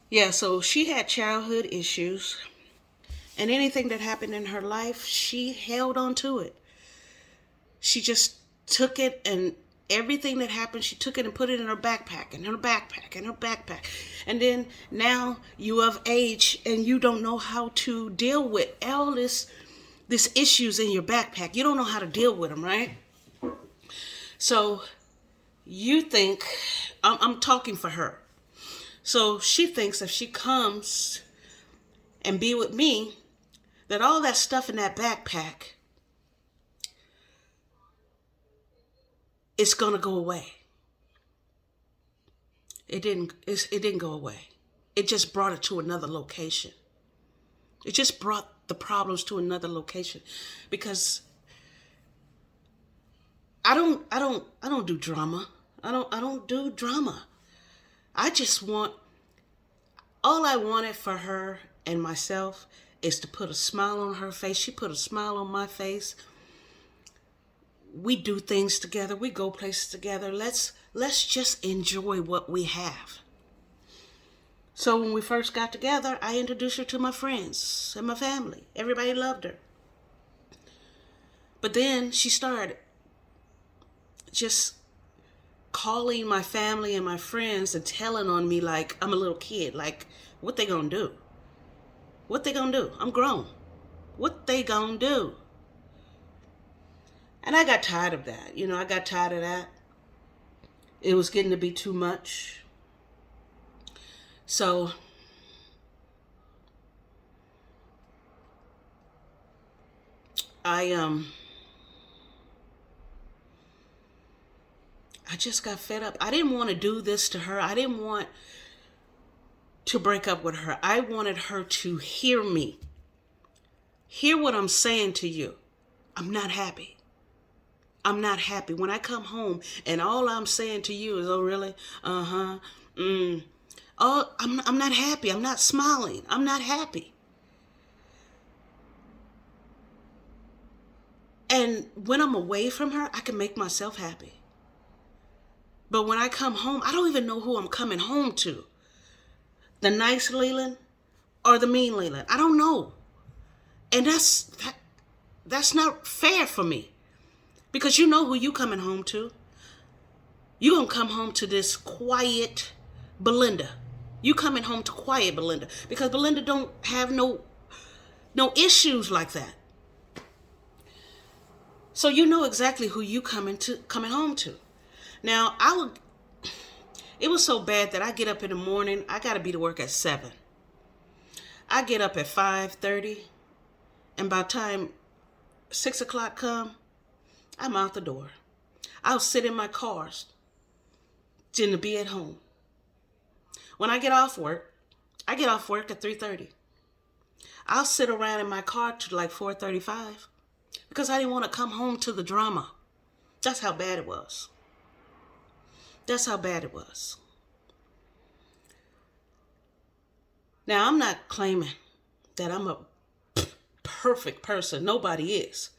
Yeah, so she had childhood issues, and anything that happened in her life, she held on to it. She just took it, and everything that happened, she took it and put it in her backpack, and her backpack, and her backpack. And then now you of age and you don't know how to deal with all this issues in your backpack. You don't know how to deal with them, right? So you think, I'm talking for her. So she thinks if she comes and be with me, that all that stuff in that backpack is gonna go away. It didn't. It didn't go away. It just brought it to another location. It just brought the problems to another location, because I don't do drama. I don't do drama. I just want, all I wanted for her and myself is to put a smile on her face. She put a smile on my face. We do things together. We go places together. Let's just enjoy what we have. So when we first got together, I introduced her to my friends and my family. Everybody loved her. But then she started just calling my family and my friends and telling on me like I'm a little kid. Like, what they gonna do? What they gonna do? I'm grown. What they gonna do? And I got tired of that. I got tired of that. It was getting to be too much. So I I just got fed up. I didn't want to do this to her. I didn't want to break up with her. I wanted her to hear me. Hear what I'm saying to you. I'm not happy. I'm not happy. When I come home and all I'm saying to you is, oh, really? Uh-huh. Oh, I'm not happy. I'm not smiling. I'm not happy. And when I'm away from her, I can make myself happy. But when I come home, I don't even know who I'm coming home to. The nice Leland or the mean Leland. I don't know. And that's not fair for me. Because you know who you coming home to. You gonna come home to this quiet Belinda. You coming home to quiet Belinda. Because Belinda don't have no issues like that. So you know exactly who you coming home to. Now it was so bad that I get up in the morning, I gotta be to work at 7. I get up at 5:30, and by the time 6 o'clock come, I'm out the door. I'll sit in my cars to be at home. When I get off work at 3:30. I'll sit around in my car to like 4:35 because I didn't want to come home to the drama. That's how bad it was. That's how bad it was. Now, I'm not claiming that I'm a perfect person. Nobody is.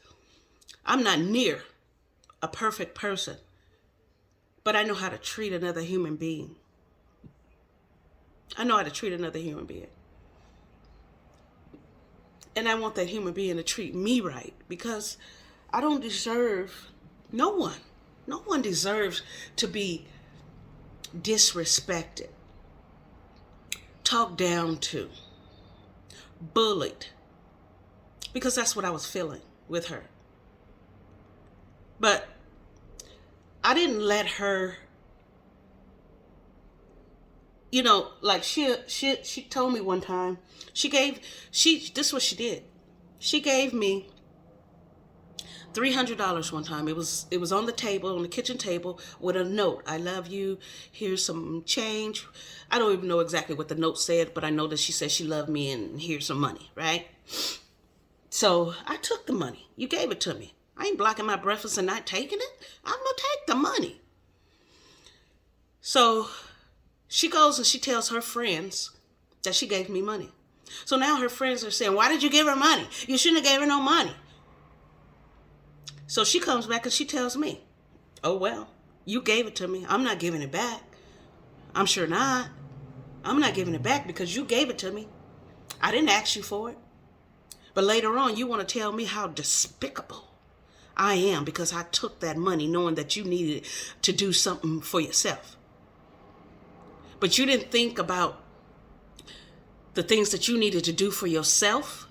I'm not near a perfect person. But I know how to treat another human being. I know how to treat another human being. And I want that human being to treat me right, because I don't deserve, no one deserves to be disrespected, talked down to, bullied, because that's what I was feeling with her. But I didn't let her, like she told me one time, this is what she did. She gave me $300 one time. It was on the table, on the kitchen table, with a note. I love you. Here's some change. I don't even know exactly what the note said, but I know that she said she loved me and here's some money, right? So I took the money. You gave it to me. I ain't blocking my breakfast and not taking it. I'm gonna take the money. So she goes and she tells her friends that she gave me money. So now her friends are saying, why did you give her money? You shouldn't have gave her no money. So she comes back and she tells me, oh, well, you gave it to me. I'm not giving it back. I'm sure not. I'm not giving it back because you gave it to me. I didn't ask you for it. But later on, you want to tell me how despicable I am because I took that money knowing that you needed to do something for yourself. But you didn't think about the things that you needed to do for yourself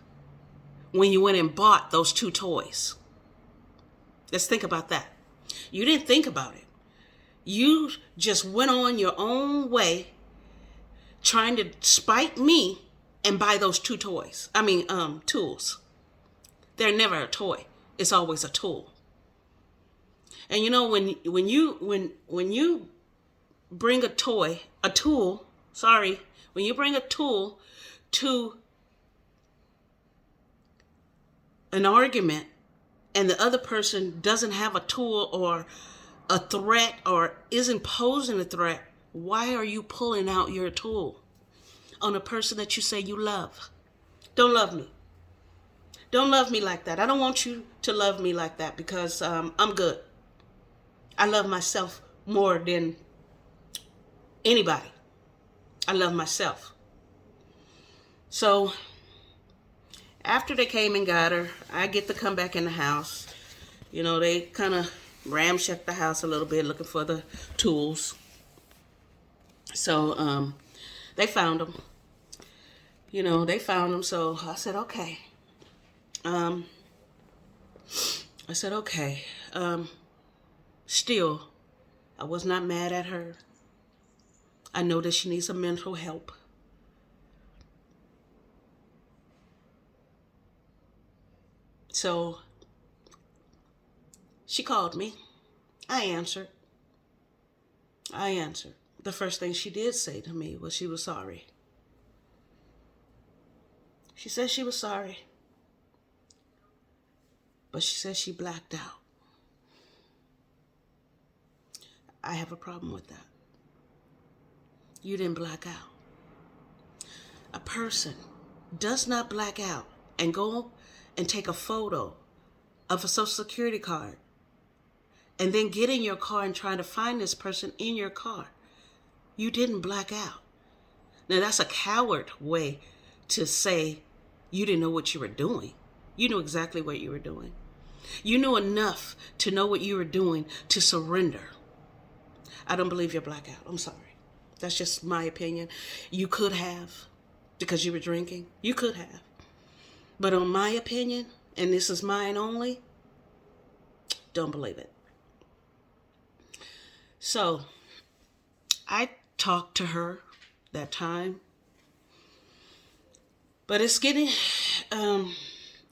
when you went and bought those 2 toys. Let's think about that. You didn't think about it. You just went on your own way trying to spite me and buy those 2 toys. Tools. They're never a toy. It's always a tool. And you know, when you bring a tool, when you bring a tool to an argument and the other person doesn't have a tool or a threat or isn't posing a threat, why are you pulling out your tool on a person that you say you love? Don't love me. Don't love me like that. I don't want you to love me like that because I'm good. I love myself more than anybody. I love myself. So after they came and got her, I get to come back in the house. You know, they kind of ramshacked the house a little bit looking for the tools. So they found them. So I said, okay. Still, I was not mad at her. I know that she needs some mental help. So she called me. I answered. The first thing she did say to me was she was sorry. She said she was sorry. But she said she blacked out. I have a problem with that. You didn't black out. A person does not black out and go and take a photo of a social security card and then get in your car and try to find this person in your car. You didn't black out. Now that's a coward way to say you didn't know what you were doing. You knew exactly what you were doing. You knew enough to know what you were doing to surrender. I don't believe you're black out. I'm sorry. That's just my opinion. You could have, because you were drinking. You could have. But on my opinion, and this is mine only, don't believe it. So I talked to her that time. But it's getting,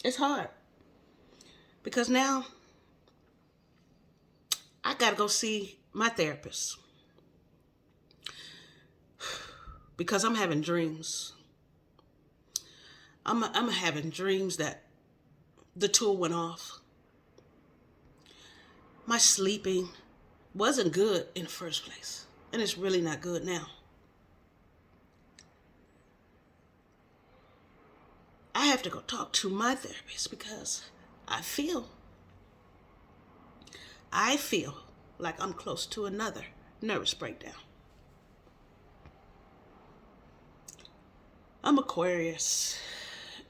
it's hard. Because now I got to go see my therapist. Because I'm having dreams. I'm having dreams that the tool went off. My sleeping wasn't good in the first place. And it's really not good now. I have to go talk to my therapist because I feel like I'm close to another nervous breakdown. I'm Aquarius.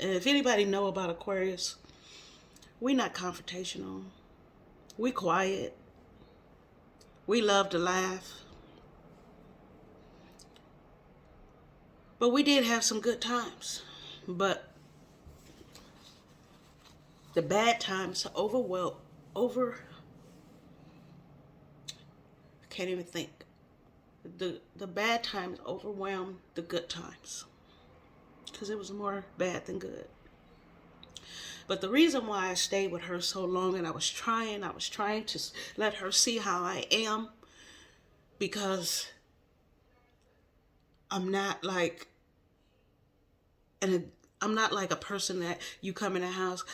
And if anybody know about Aquarius, we not confrontational. We quiet. We love to laugh. But we did have some good times. But the bad times I can't even think. The bad times overwhelmed the good times. Because it was more bad than good. But the reason why I stayed with her so long and I was trying to let her see how I am, because I'm not like a person that you come in the house,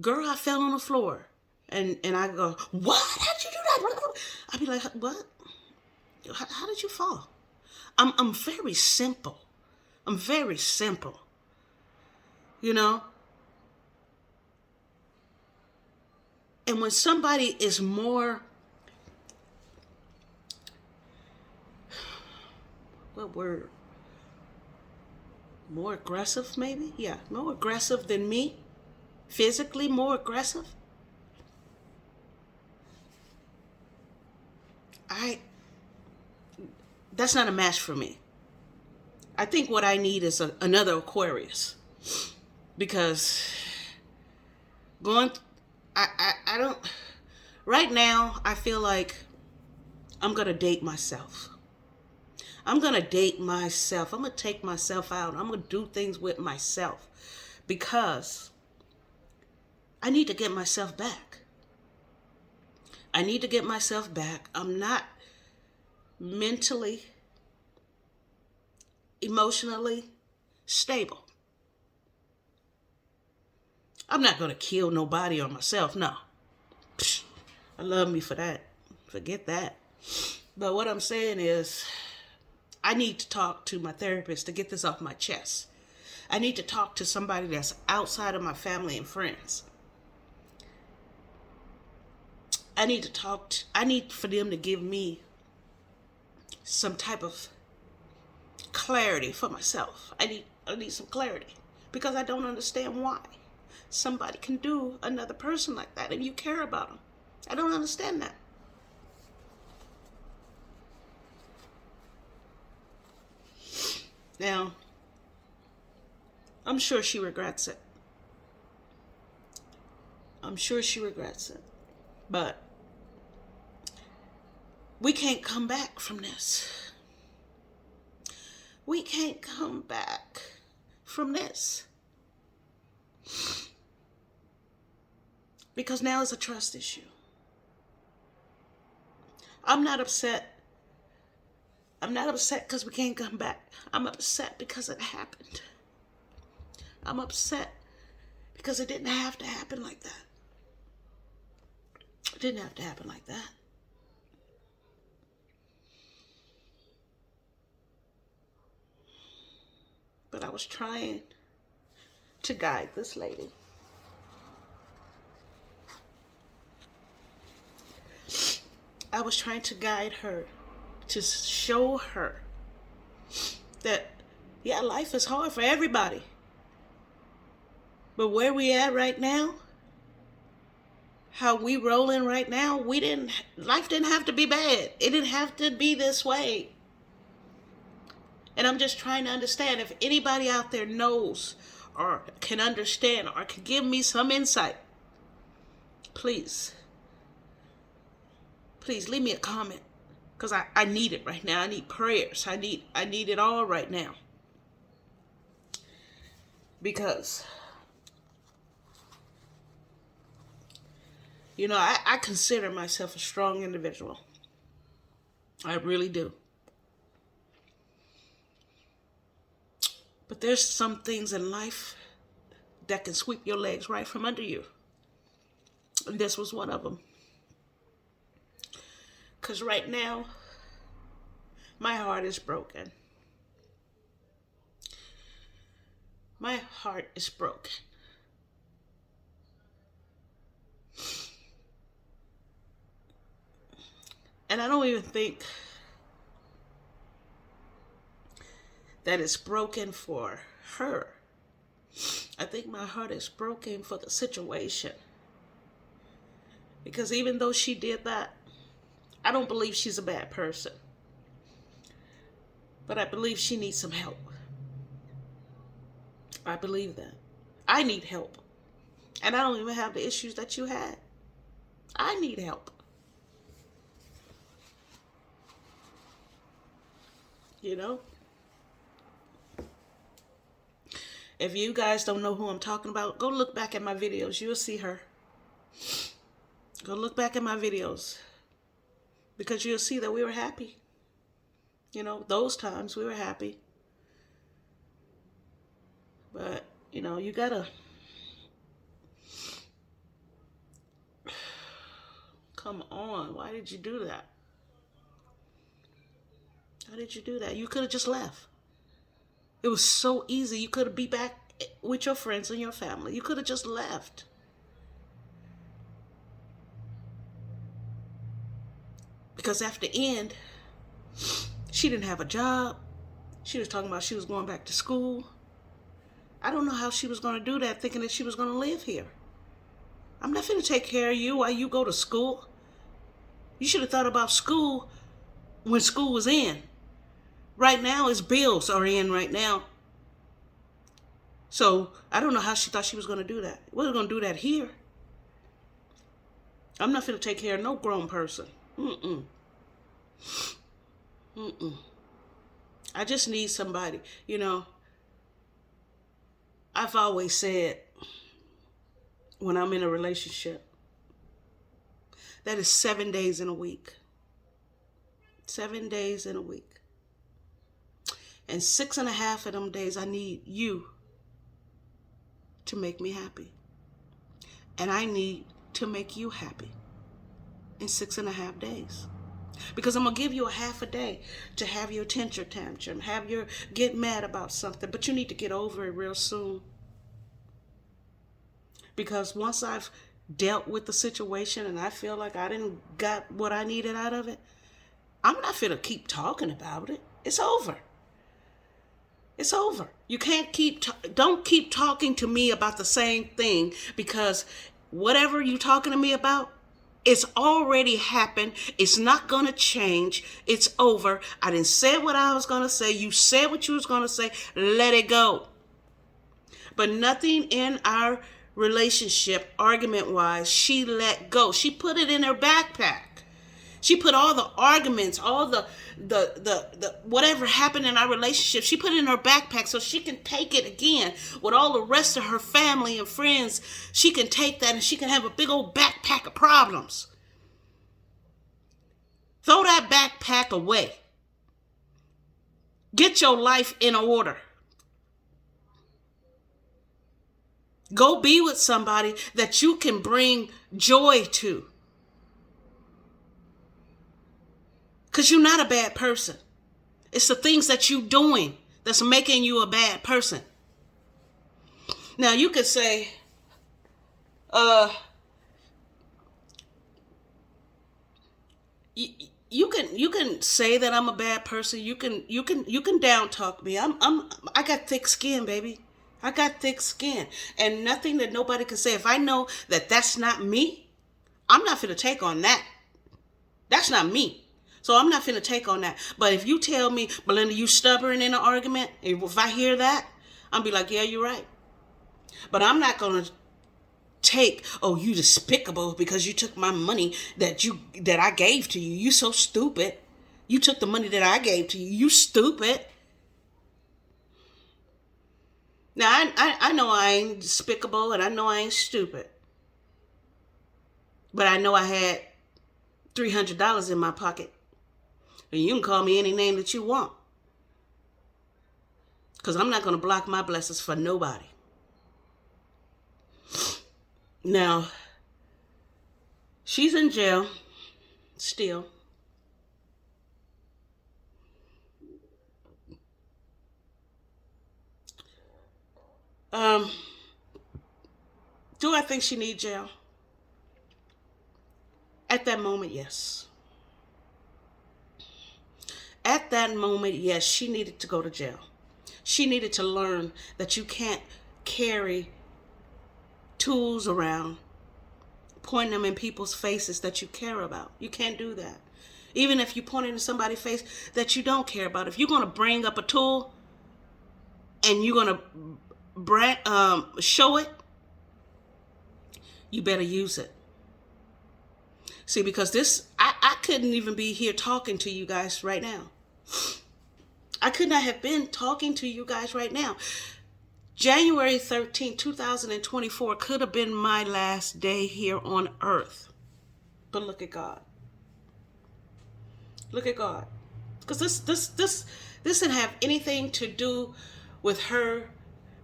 girl, I fell on the floor. And I go, what? How'd you do that? I'd be like, what? How did you fall? I'm very simple. I'm very simple. You know? And when somebody is more, what word more aggressive, maybe. Yeah, more aggressive than me. Physically more aggressive. I That's not a match for me. I think what I need is another Aquarius, because going I don't right now. I feel like I'm gonna date myself. I'm gonna date myself. I'm gonna take myself out. I'm gonna do things with myself, because I need to get myself back. I need to get myself back. I'm not mentally, emotionally stable. I'm not going to kill nobody or myself. No. Psh, I love me for that. Forget that. But what I'm saying is, I need to talk to my therapist to get this off my chest. I need to talk to somebody that's outside of my family and friends. I need for them to give me some type of clarity for myself. I need some clarity, because I don't understand why somebody can do another person like that and you care about them. I don't understand that. Now, I'm sure she regrets it. I'm sure she regrets it. But we can't come back from this. We can't come back from this. Because now it's a trust issue. I'm not upset. I'm not upset because we can't come back. I'm upset because it happened. I'm upset because it didn't have to happen like that. It didn't have to happen like that. But I was trying to guide this lady. I was trying to guide her, to show her that, yeah, life is hard for everybody. But where we at right now, how we rolling right now, life didn't have to be bad. It didn't have to be this way. And I'm just trying to understand, if anybody out there knows or can understand or can give me some insight, please leave me a comment, because I need it right now. I need prayers. I need it all right now. Because, you know, I consider myself a strong individual. I really do. But there's some things in life that can sweep your legs right from under you. And this was one of them. Because right now, my heart is broken. My heart is broken. And I don't even think that it's broken for her. I think my heart is broken for the situation. Because even though she did that, I don't believe she's a bad person. But I believe she needs some help. I believe that. I need help. And I don't even have the issues that you had. I need help. You know? If you guys don't know who I'm talking about, go look back at my videos. You'll see her. Go look back at my videos. Because you'll see that we were happy. You know, those times we were happy. But, you know, you gotta... Come on, why did you do that? Why did you do that? You could have just left. It was so easy. You could have been back with your friends and your family. You could have just left. Because at the end, she didn't have a job. She was talking about she was going back to school. I don't know how she was going to do that, thinking that she was going to live here. I'm not going to take care of you while you go to school. You should have thought about school when school was in. Right now, his bills are in right now. So I don't know how she thought she was going to do that. Wasn't going to do that here. I'm not going to take care of no grown person. I just need somebody. I've always said when I'm in a relationship, that is 7 days in a week. 7 days in a week. And 6.5 of them days, I need you to make me happy. And I need to make you happy in 6.5 days. Because I'm going to give you a half a day to have your temper tantrum, get mad about something. But you need to get over it real soon. Because once I've dealt with the situation and I feel like I didn't got what I needed out of it, I'm not finna keep talking about it. It's over. It's over. You can't don't keep talking to me about the same thing, because whatever you're talking to me about, it's already happened. It's not going to change. It's over. I didn't say what I was going to say. You said what you was going to say. Let it go. But nothing in our relationship, argument-wise, she let go. She put it in her backpack. She put all the arguments, all the whatever happened in our relationship, she put it in her backpack so she can take it again with all the rest of her family and friends. She can take that and she can have a big old backpack of problems. Throw that backpack away. Get your life in order. Go be with somebody that you can bring joy to. Because you're not a bad person. It's the things that you're doing that's making you a bad person. Now you could say, you can say that I'm a bad person. You can down talk me. I got thick skin, baby. I got thick skin, and nothing that nobody can say. If I know that that's not me, I'm not finna take on that. That's not me. So I'm not finna take on that. But if you tell me, Belinda, you stubborn in an argument, if I hear that, I'll be like, yeah, you're right. But I'm not gonna take, oh, you despicable because you took my money that I gave to you. You so stupid. You took the money that I gave to you. You stupid. Now I know I ain't despicable and I know I ain't stupid. But I know I had $300 in my pocket. And you can call me any name that you want. Because I'm not going to block my blessings for nobody. Now, she's in jail still. Do I think she needs jail? At that moment, yes. At that moment, yes, she needed to go to jail. She needed to learn that you can't carry tools around, pointing them in people's faces that you care about. You can't do that. Even if you point it in somebody's face that you don't care about. If you're going to bring up a tool and you're going to show it, you better use it. See, because I couldn't even be here talking to you guys right now. I could not have been talking to you guys right now. January 13, 2024 could have been my last day here on earth. But look at God. Look at God. Because this didn't have anything to do with her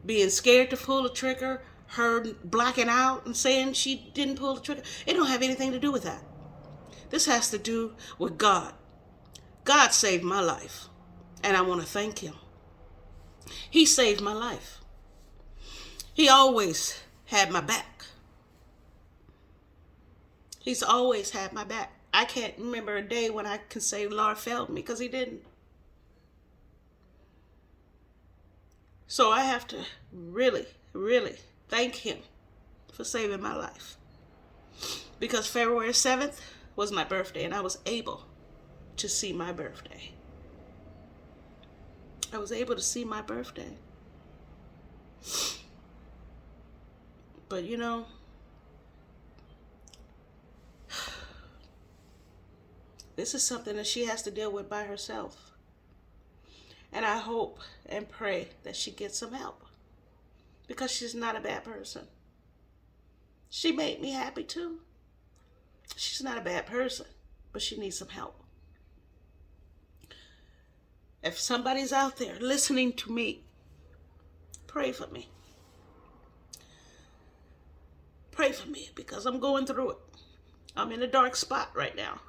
being scared to pull the trigger, her blacking out and saying she didn't pull the trigger. It don't have anything to do with that. This has to do with God. God saved my life, and I want to thank him. He saved my life. He always had my back. He's always had my back. I can't remember a day when I can say the Lord failed me, because he didn't. So I have to really, really thank him for saving my life. Because February 7th was my birthday, and I was able to see my birthday. I was able to see my birthday. But you know, this is something that she has to deal with by herself. And I hope and pray that she gets some help. Because she's not a bad person. She made me happy too. She's not a bad person, but she needs some help. If somebody's out there listening to me, pray for me. Pray for me, because I'm going through it. I'm in a dark spot right now.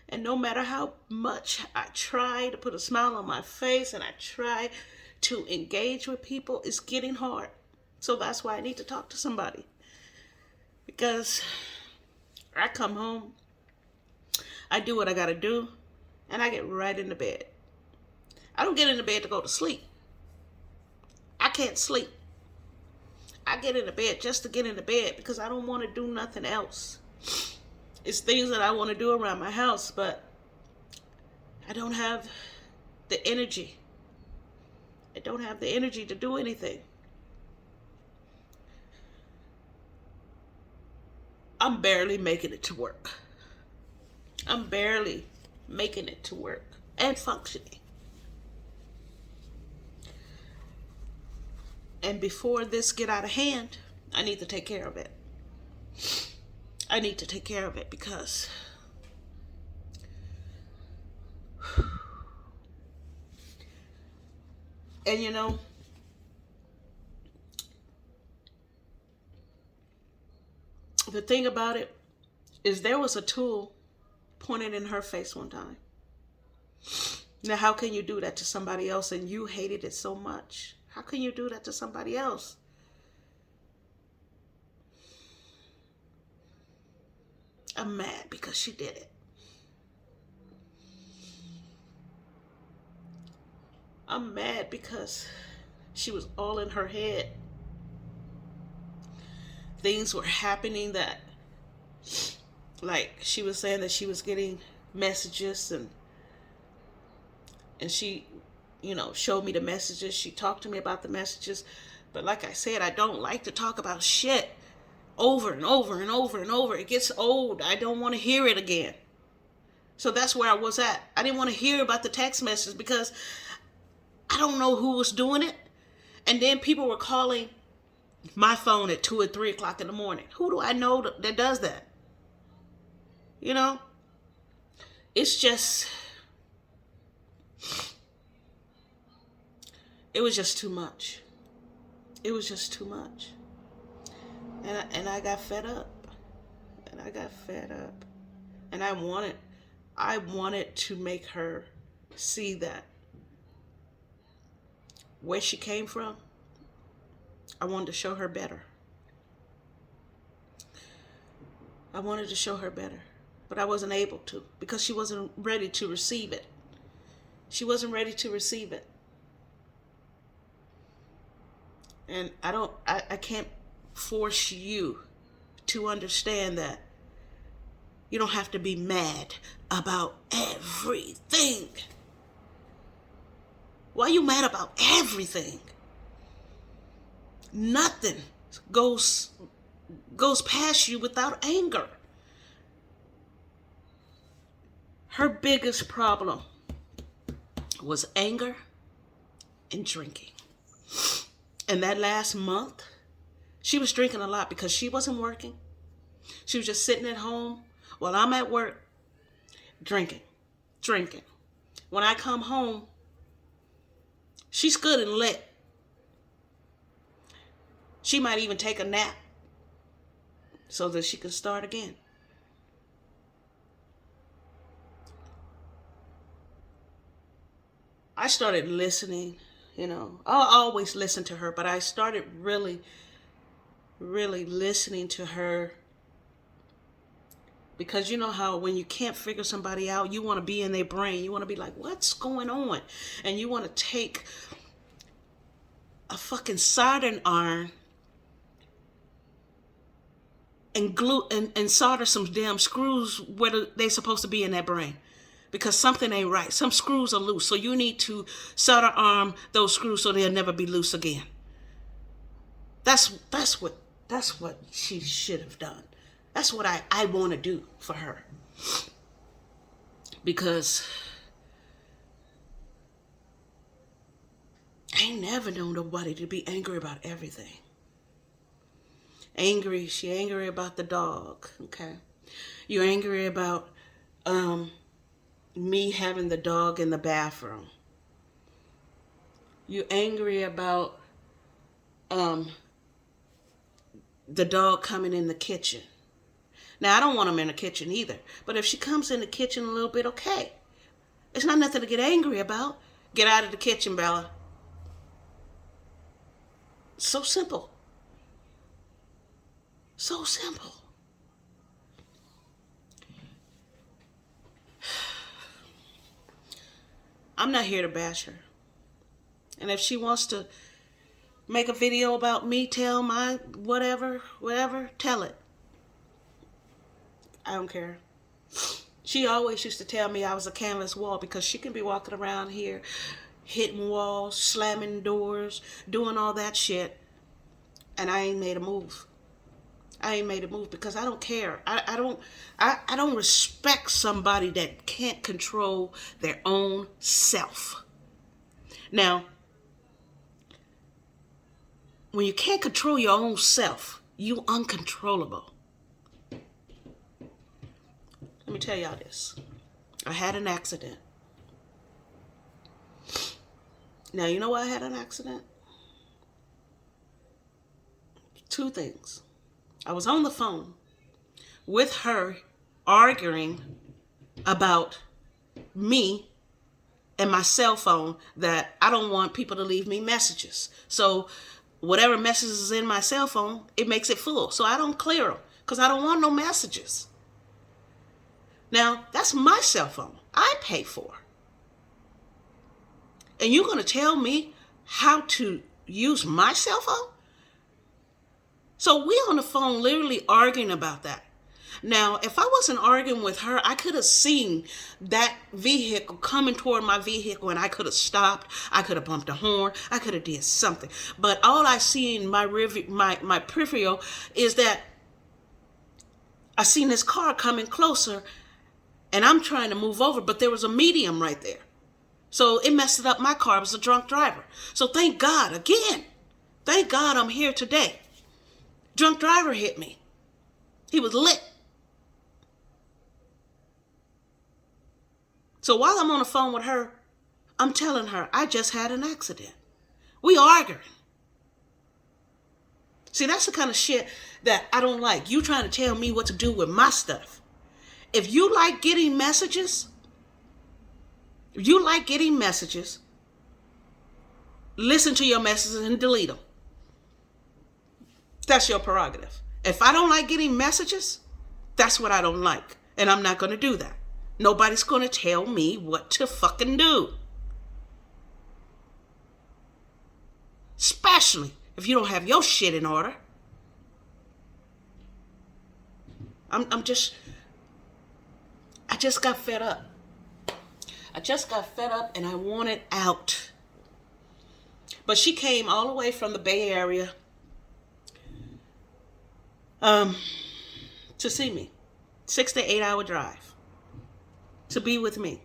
And no matter how much I try to put a smile on my face and I try to engage with people, it's getting hard. So that's why I need to talk to somebody. Because I come home, I do what I gotta do, and I get right into bed. I don't get into bed to go to sleep. I can't sleep. I get into bed just to get into bed because I don't want to do nothing else. It's things that I want to do around my house, but I don't have the energy. I don't have the energy to do anything. I'm barely making it to work. I'm barely making it to work and functioning. And before this get out of hand, I need to take care of it. I need to take care of it because and you know, the thing about it is there was a tool pointed in her face one time. Now, how can you do that to somebody else and you hated it so much? How can you do that to somebody else? I'm mad because she did it. I'm mad because she was all in her head. Things were happening that, like, she was saying that she was getting messages and she, you know, showed me the messages. She talked to me about the messages. But like I said, I don't like to talk about shit over and over and over and over. It gets old. I don't want to hear it again. So that's where I was at. I didn't want to hear about the text messages because I don't know who was doing it. And then people were calling my phone at 2 or 3 o'clock in the morning. Who do I know that does that? You know? It's just... it was just too much. It was just too much. And I got fed up. And I got fed up. And I wanted to make her see that where she came from, I wanted to show her better. I wanted to show her better. But I wasn't able to because she wasn't ready to receive it. She wasn't ready to receive it. And I can't force you to understand that you don't have to be mad about everything. Why are you mad about everything? Nothing goes past you without anger. Her biggest problem was anger and drinking. And that last month, she was drinking a lot because she wasn't working. She was just sitting at home while I'm at work, drinking. When I come home, she's good and lit. She might even take a nap so that she can start again. I started listening, you know. I'll always listen to her, but I started really listening to her because you know how when you can't figure somebody out, you want to be in their brain. You want to be like, what's going on? And you want to take a fucking soldering iron and glue and solder some damn screws where they're supposed to be in that brain, because something ain't right. Some screws are loose, so you need to solder arm those screws so they'll never be loose again. That's what she should have done. That's what I want to do for her, because I ain't never known nobody to be angry about everything. She angry about the dog, okay? You're angry about me having the dog in the bathroom. You're angry about the dog coming in the kitchen. Now, I don't want him in the kitchen either, but if she comes in the kitchen a little bit, okay. It's not nothing to get angry about. Get out of the kitchen, Bella. So simple. So simple. I'm not here to bash her. And if she wants to make a video about me, tell my whatever, tell it. I don't care. She always used to tell me I was a canvas wall, because she can be walking around here hitting walls, slamming doors, doing all that shit, and I ain't made a move. I ain't made a move because I don't care. I don't respect somebody that can't control their own self. Now, when you can't control your own self, you uncontrollable. Let me tell y'all this. I had an accident. Now, you know why I had an accident? Two things. I was on the phone with her arguing about me and my cell phone, that I don't want people to leave me messages. So whatever messages is in my cell phone, it makes it full. So I don't clear them because I don't want no messages. Now, that's my cell phone. I pay for. And you're going to tell me how to use my cell phone? So we on the phone literally arguing about that. Now, if I wasn't arguing with her, I could have seen that vehicle coming toward my vehicle and I could have stopped. I could have bumped a horn. I could have did something. But all I see in my peripheral is that I seen this car coming closer and I'm trying to move over, but there was a medium right there. So it messed up my car. I was a drunk driver. So thank God, again, thank God I'm here today. Drunk driver hit me. He was lit. So while I'm on the phone with her, I'm telling her I just had an accident. We arguing. See, that's the kind of shit that I don't like. You trying to tell me what to do with my stuff. If you like getting messages, listen to your messages and delete them. That's your prerogative. If I don't like getting messages, that's what I don't like. And I'm not going to do that. Nobody's going to tell me what to fucking do. Especially if you don't have your shit in order. I just got fed up. And I wanted out. But she came all the way from the Bay Area to see me. 6 to 8 hour drive to be with me.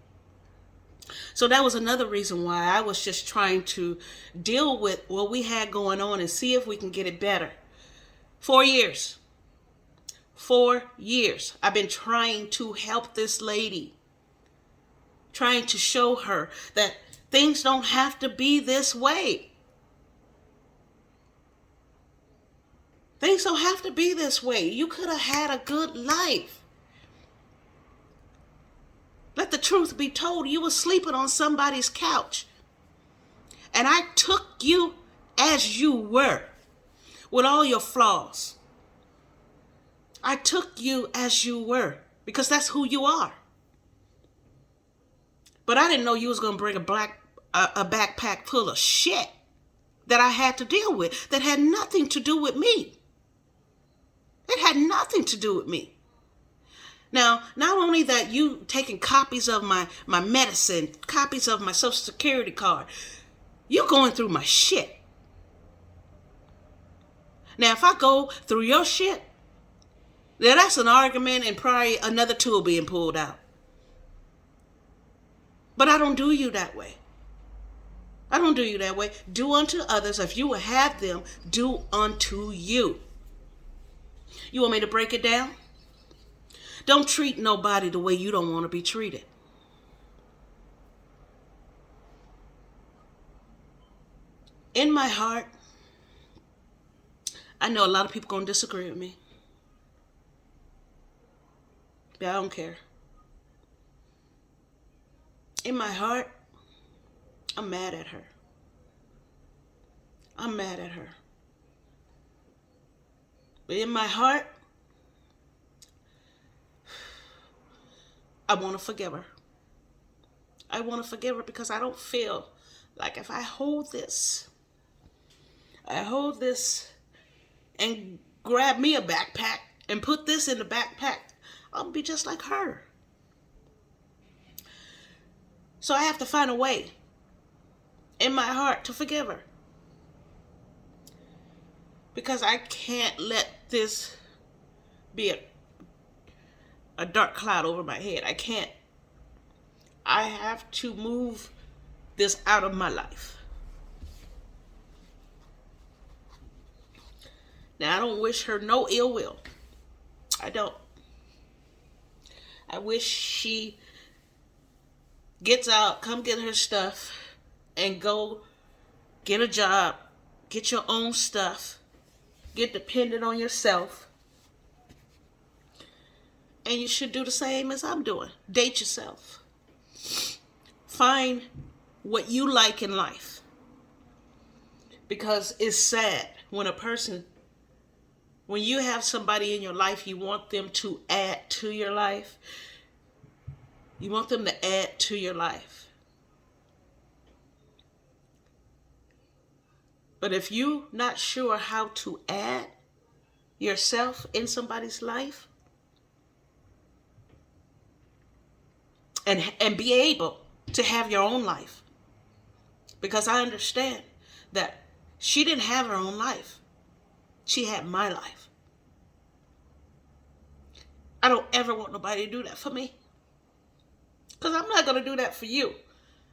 So that was another reason why I was just trying to deal with what we had going on and see if we can get it better. 4 years. 4 years. I've been trying to help this lady. Trying to show her that things don't have to be this way. Things don't have to be this way. You could have had a good life. Let the truth be told. You were sleeping on somebody's couch. And I took you as you were, with all your flaws. I took you as you were, because that's who you are. But I didn't know you was going to bring a backpack full of shit. that I had to deal with that had nothing to do with me. It had nothing to do with me. Now, not only that you taking copies of my medicine, copies of my Social Security card, you're going through my shit. Now, if I go through your shit, then that's an argument and probably another tool being pulled out. But I don't do you that way. I don't do you that way. Do unto others, if you will have them, do unto you. You want me to break it down? Don't treat nobody the way you don't want to be treated. In my heart, I know a lot of people going to disagree with me. But I don't care. In my heart, I'm mad at her. I'm mad at her. But in my heart, I want to forgive her. I want to forgive her because I don't feel like if I hold this and grab me a backpack and put this in the backpack, I'll be just like her. So I have to find a way in my heart to forgive her. Because I can't let this be a dark cloud over my head. I can't. I have to move this out of my life. Now, I don't wish her no ill will. I don't. I wish she gets out, come get her stuff, and go get a job, get your own stuff, get dependent on yourself. And you should do the same as I'm doing. Date yourself. Find what you like in life. Because it's sad when when you have somebody in your life, you want them to add to your life. You want them to add to your life. But if you're not sure how to add yourself in somebody's life, and be able to have your own life. Because I understand that she didn't have her own life. She had my life. I don't ever want nobody to do that for me. Because I'm not going to do that for you.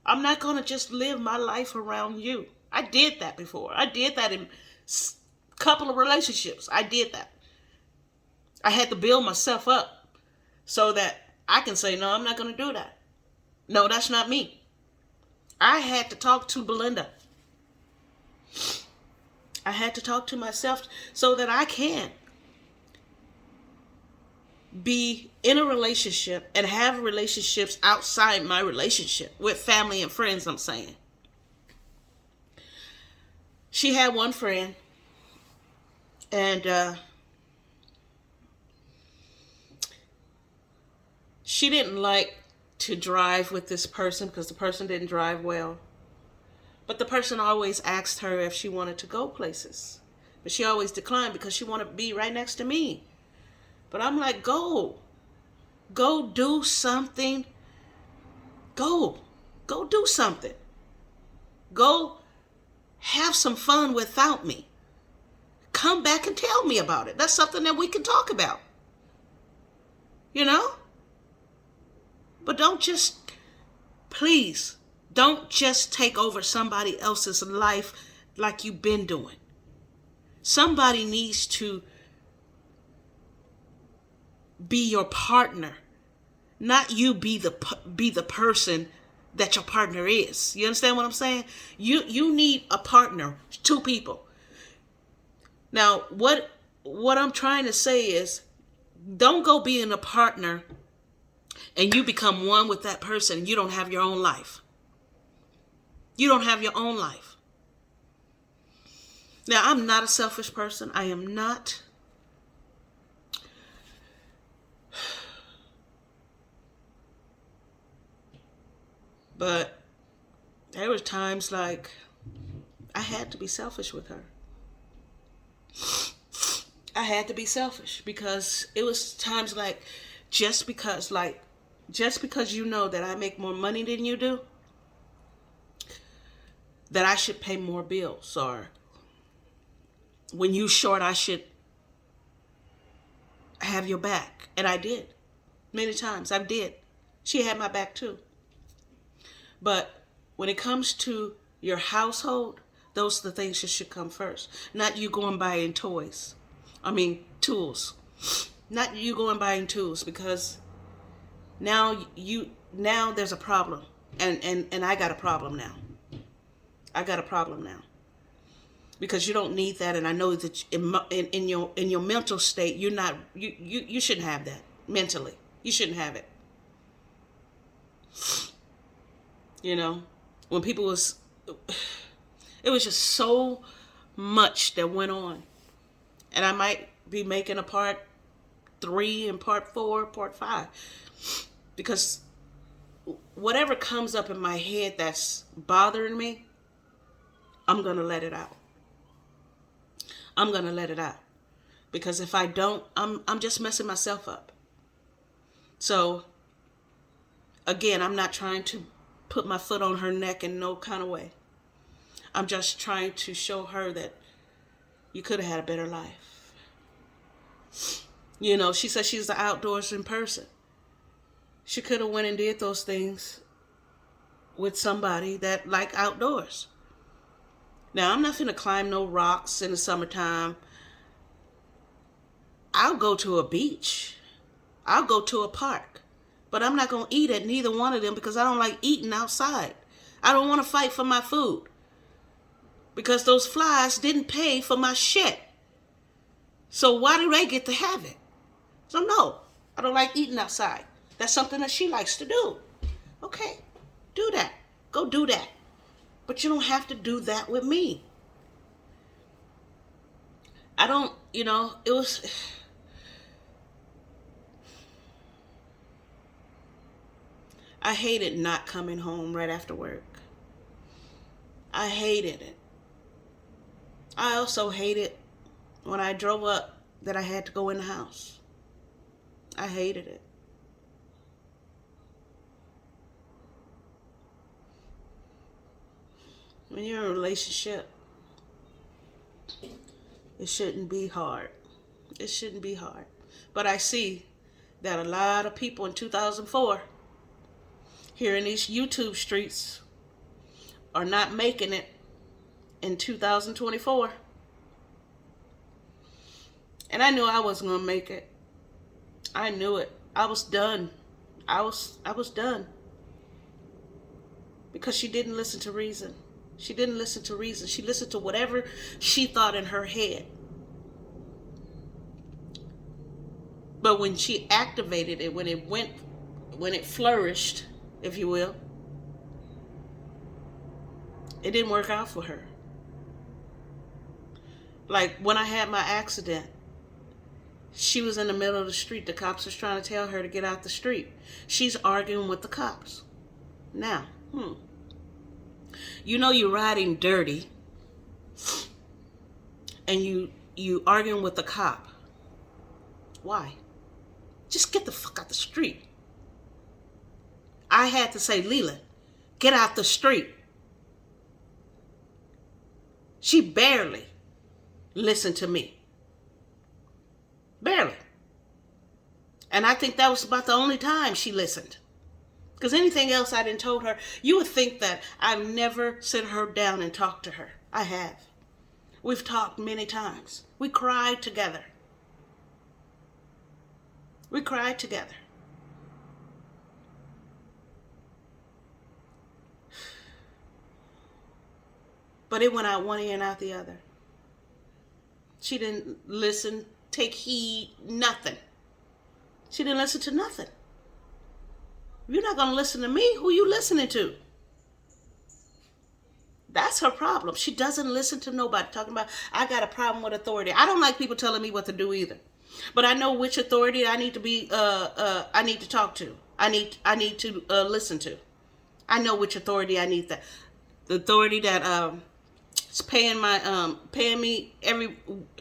I'm not going to just live my life around you. I did that before. I did that in a couple of relationships. I did that. I had to build myself up so that I can say, no, I'm not going to do that. No, that's not me. I had to talk to Belinda. I had to talk to myself so that I can be in a relationship and have relationships outside my relationship with family and friends, I'm saying. She had one friend, and she didn't like to drive with this person because the person didn't drive well. But the person always asked her if she wanted to go places. But she always declined because she wanted to be right next to me. But I'm like, go do something. Go do something. Go have some fun without me. Come back and tell me about it. That's something that we can talk about. You know? But please, don't just take over somebody else's life like you've been doing. Somebody needs to be your partner, not you be the person that your partner is. You understand what I'm saying? You need a partner, two people. Now, what I'm trying to say is, don't go being a partner and you become one with that person. You don't have your own life. You don't have your own life. Now, I'm not a selfish person. I am not. But there was times like I had to be selfish with her. I had to be selfish because it was times like, just because you know that I make more money than you do, that I should pay more bills, or when you short, I should have your back. And I did. Many times I did. She had my back too. But when it comes to your household, those are the things that should come first. Not you going buying tools. Not you going buying tools, because now there's a problem. And I got a problem now. Because you don't need that, and I know that in your mental state, you shouldn't have that mentally. You shouldn't have it. When it was just so much that went on, and I might be making a part 3 and part 4, part 5, because whatever comes up in my head that's bothering me, I'm gonna let it out. Because if I don't, I'm just messing myself up. So again, I'm not trying to put my foot on her neck in no kind of way. I'm just trying to show her that you could have had a better life. She said she's the outdoorsman person. She could have went and did those things with somebody that like outdoors. Now, I'm not finna climb no rocks in the summertime. I'll go to a beach. I'll go to a park. But I'm not going to eat at neither one of them because I don't like eating outside. I don't want to fight for my food. Because those flies didn't pay for my shit. So why do they get to have it? So no, I don't like eating outside. That's something that she likes to do. Okay, do that. Go do that. But you don't have to do that with me. I hated not coming home right after work. I hated it. I also hated when I drove up that I had to go in the house. I hated it. When you're in a relationship, it shouldn't be hard. It shouldn't be hard. But I see that a lot of people in 2004 here in these YouTube streets are not making it in 2024. And I knew I wasn't going to make it. I knew it. I was done. I was done. Because she didn't listen to reason. She didn't listen to reason. She listened to whatever she thought in her head. But when she activated it, when it flourished, if you will, it didn't work out for her. Like when I had my accident, she was in the middle of the street. The cops was trying to tell her to get out the street. She's arguing with the cops. Now, you're riding dirty and you arguing with the cop. Why? Just get the fuck out the street. I had to say, Leland, get out the street. She barely listened to me. Barely. And I think that was about the only time she listened. Because anything else I didn't told her, you would think that I've never sit her down and talked to her. I have. We've talked many times. We cried together. We cried together. But it went out one ear and out the other. She didn't listen, take heed, nothing. She didn't listen to nothing. If you're not going to listen to me, who you listening to? That's her problem. She doesn't listen to nobody. Talking about, I got a problem with authority. I don't like people telling me what to do either. But I know which authority I need to be, I need to talk to. I need to listen to. I know which authority I need that. The authority that is paying me every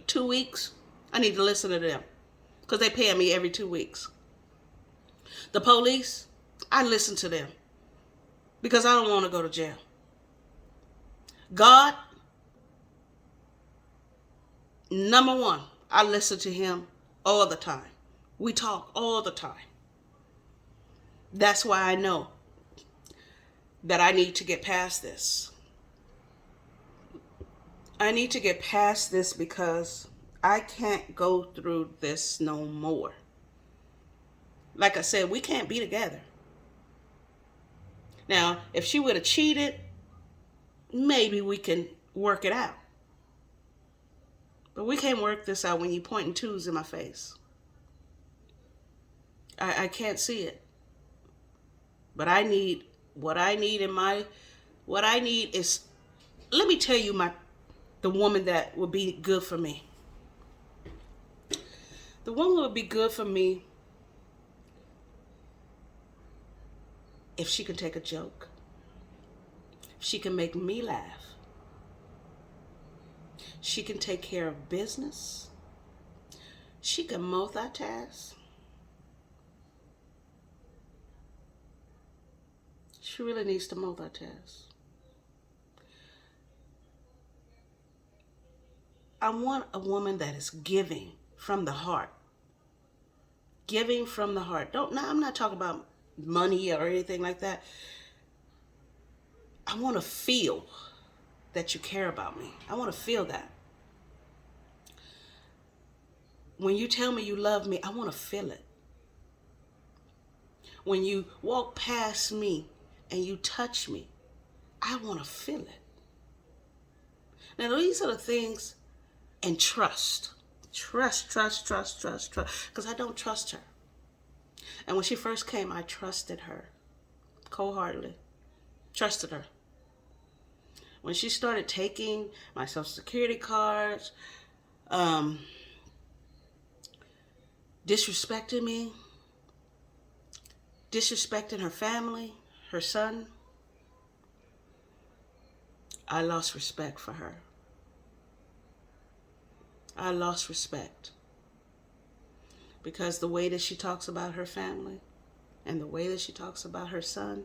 2 weeks, I need to listen to them because they pay me every 2 weeks. The police, I listen to them because I don't want to go to jail. God, number one, I listen to him all the time. We talk all the time. That's why I know that I need to get past this. I need to get past this because I can't go through this no more. Like I said, we can't be together. Now, if she would have cheated, maybe we can work it out. But we can't work this out when you pointing twos in my face. I can't see it. But what I need is, let me tell you the woman that would be good for me. The woman would be good for me if she can take a joke. If she can make me laugh. She can take care of business. She can multitask. She really needs to multitask. I want a woman that is giving from the heart. Giving from the heart. I'm not talking about money or anything like that. I want to feel that you care about me. I want to feel that. When you tell me you love me, I want to feel it. When you walk past me and you touch me, I want to feel it. Now, these are the things, and trust. Trust. Because I don't trust her. And when she first came, I trusted her wholeheartedly. Trusted her. When she started taking my Social Security cards, disrespecting me, disrespecting her family, her son, I lost respect for her. I lost respect. Because the way that she talks about her family and the way that she talks about her son,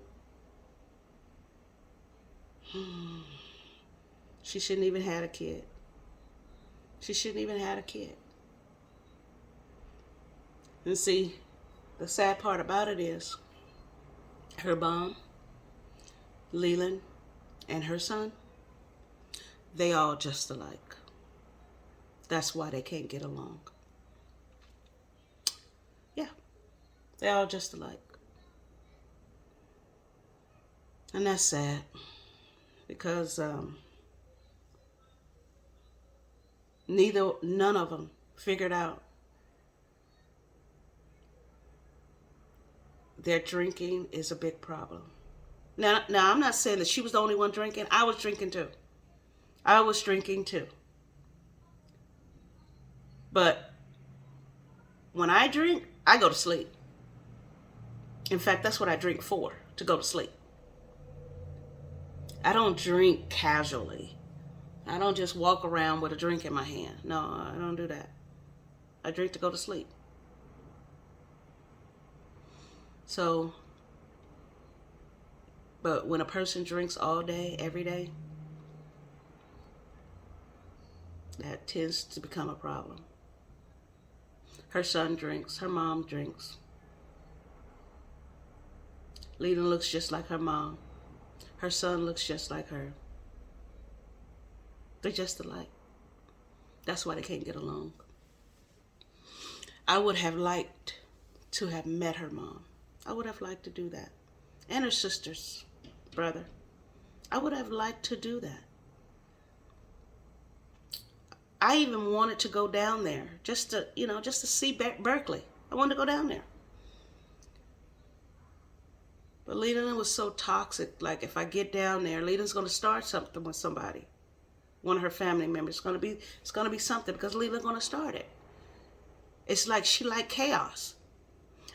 she shouldn't even had a kid. She shouldn't even had a kid. And see, the sad part about it is her mom, Belin, and her son, they all just alike. That's why they can't get along. Yeah, they all just alike. And that's sad because none of them figured out their drinking is a big problem. Now, I'm not saying that she was the only one drinking. I was drinking too. But when I drink, I go to sleep. In fact, that's what I drink for, to go to sleep. I don't drink casually. I don't just walk around with a drink in my hand. No, I don't do that. I drink to go to sleep. So, but when a person drinks all day, every day, that tends to become a problem. Her son drinks. Her mom drinks. Belin looks just like her mom. Her son looks just like her. They're just alike. That's why they can't get along. I would have liked to have met her mom. I would have liked to do that. And her sister's brother. I would have liked to do that. I even wanted to go down there just to see Berkeley. I wanted to go down there. But Belin was so toxic. Like, if I get down there, Leland's going to start something with somebody. One of her family members. It's going to be something because Leland's going to start it. It's like she liked chaos.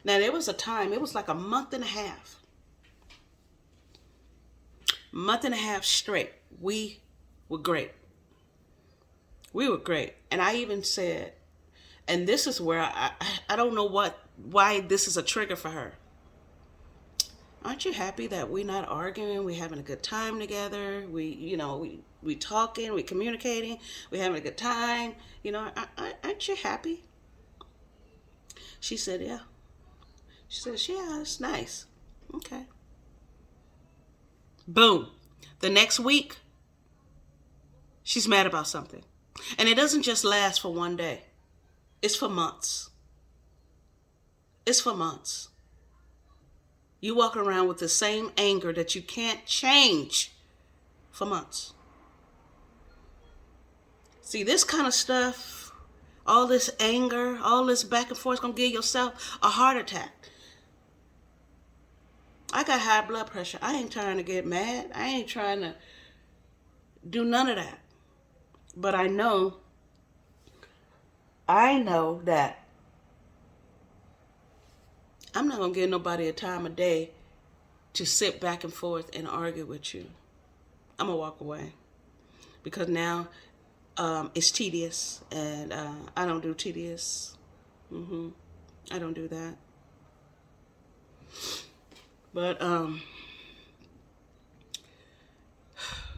Now, there was a time, it was like a month and a half. Month and a half straight. We were great. We were great. And I even said, and this is where I don't know why this is a trigger for her. Aren't you happy that we're not arguing? We're having a good time together. We talking, we communicating, we're having a good time. Aren't you happy? She said, yeah. She says, yeah, it's nice. Okay. Boom. The next week, she's mad about something. And it doesn't just last for one day. It's for months. It's for months. You walk around with the same anger that you can't change for months. See, this kind of stuff, all this anger, all this back and forth is going to give yourself a heart attack. I got high blood pressure. I ain't trying to get mad. I ain't trying to do none of that. But I know that I'm not going to give nobody a time of day to sit back and forth and argue with you. I'm going to walk away. Because now it's tedious. And I don't do tedious. I don't do that. But,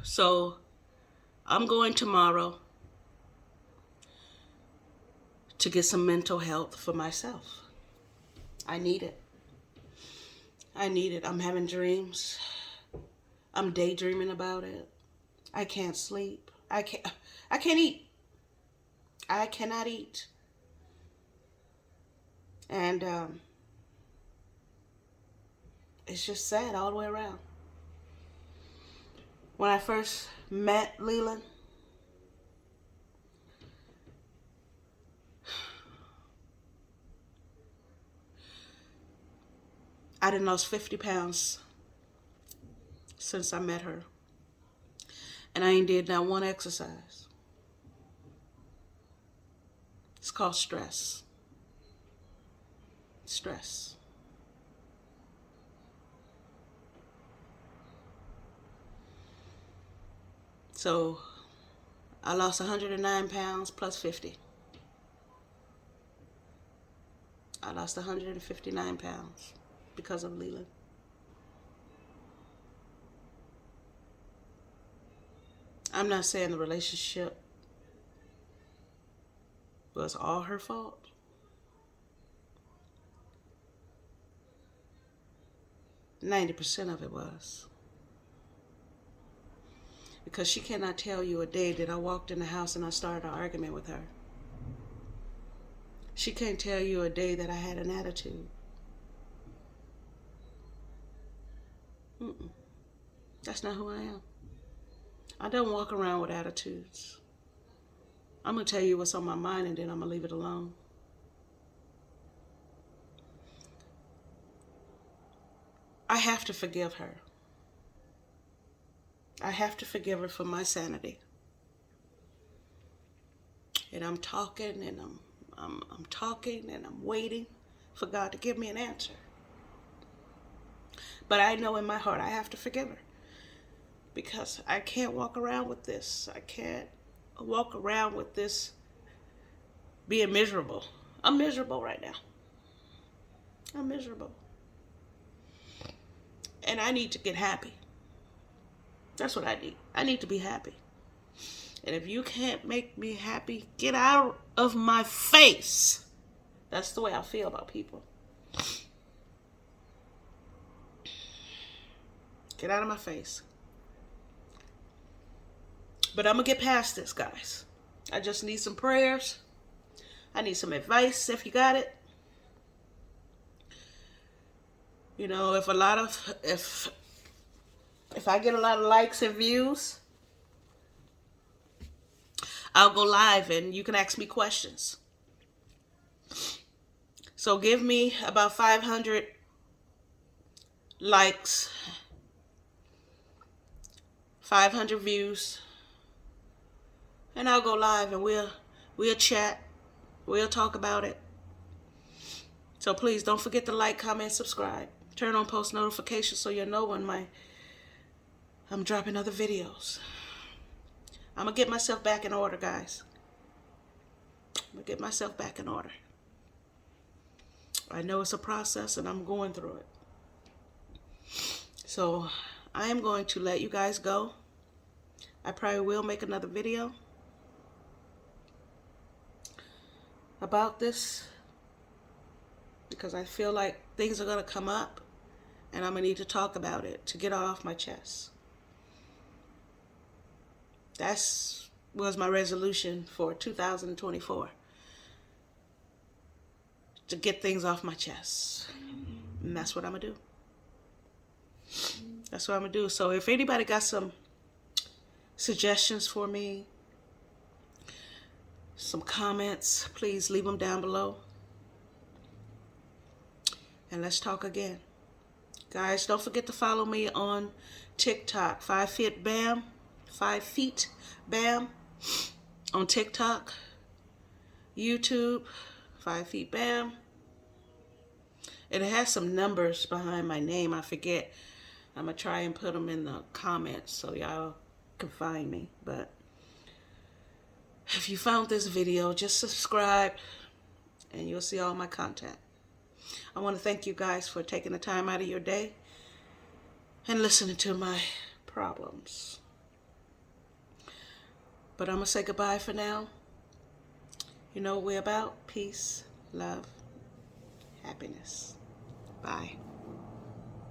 so I'm going tomorrow to get some mental health for myself. I need it. I need it. I'm having dreams. I'm daydreaming about it. I can't sleep. I can't eat. I cannot eat. And, it's just sad all the way around. When I first met Leland, I done lost 50 pounds since I met her. And I ain't did not one exercise. It's called stress. Stress. So I lost 109 pounds plus 50. I lost 159 pounds because of Leland. I'm not saying the relationship was all her fault. %90 of it was. Because she cannot tell you a day that I walked in the house and I started an argument with her. She can't tell you a day that I had an attitude. That's not who I am. I don't walk around with attitudes. I'm going to tell you what's on my mind and then I'm going to leave it alone. I have to forgive her. I have to forgive her for my sanity. And I'm talking and I'm talking and I'm waiting for God to give me an answer. But I know in my heart I have to forgive her. Because I can't walk around with this. I can't walk around with this being miserable. I'm miserable right now. I'm miserable. And I need to get happy. That's what I need. I need to be happy. And if you can't make me happy, get out of my face. That's the way I feel about people. Get out of my face. But I'm going to get past this, guys. I just need some prayers. I need some advice if you got it. You know, if I get a lot of likes and views, I'll go live and you can ask me questions. So give me about 500 likes, 500 views, and I'll go live and we'll chat. We'll talk about it. So please don't forget to like, comment, subscribe. Turn on post notifications so you'll know when I'm dropping other videos. I'm going to get myself back in order, guys. I'm going to get myself back in order. I know it's a process and I'm going through it. So I am going to let you guys go. I probably will make another video about this because I feel like things are going to come up and I'm going to need to talk about it to get it off my chest. That was my resolution for 2024. To get things off my chest. And that's what I'm going to do. That's what I'm going to do. So if anybody got some suggestions for me, some comments, please leave them down below. And let's talk again. Guys, don't forget to follow me on TikTok, Fivefeetbam, Fivefeetbam on TikTok, YouTube, Fivefeetbam. And it has some numbers behind my name. I forget. I'm going to try and put them in the comments so y'all can find me. But if you found this video, just subscribe and you'll see all my content. I want to thank you guys for taking the time out of your day and listening to my problems. But I'm going to say goodbye for now. You know what we're about? Peace, love, happiness. Bye.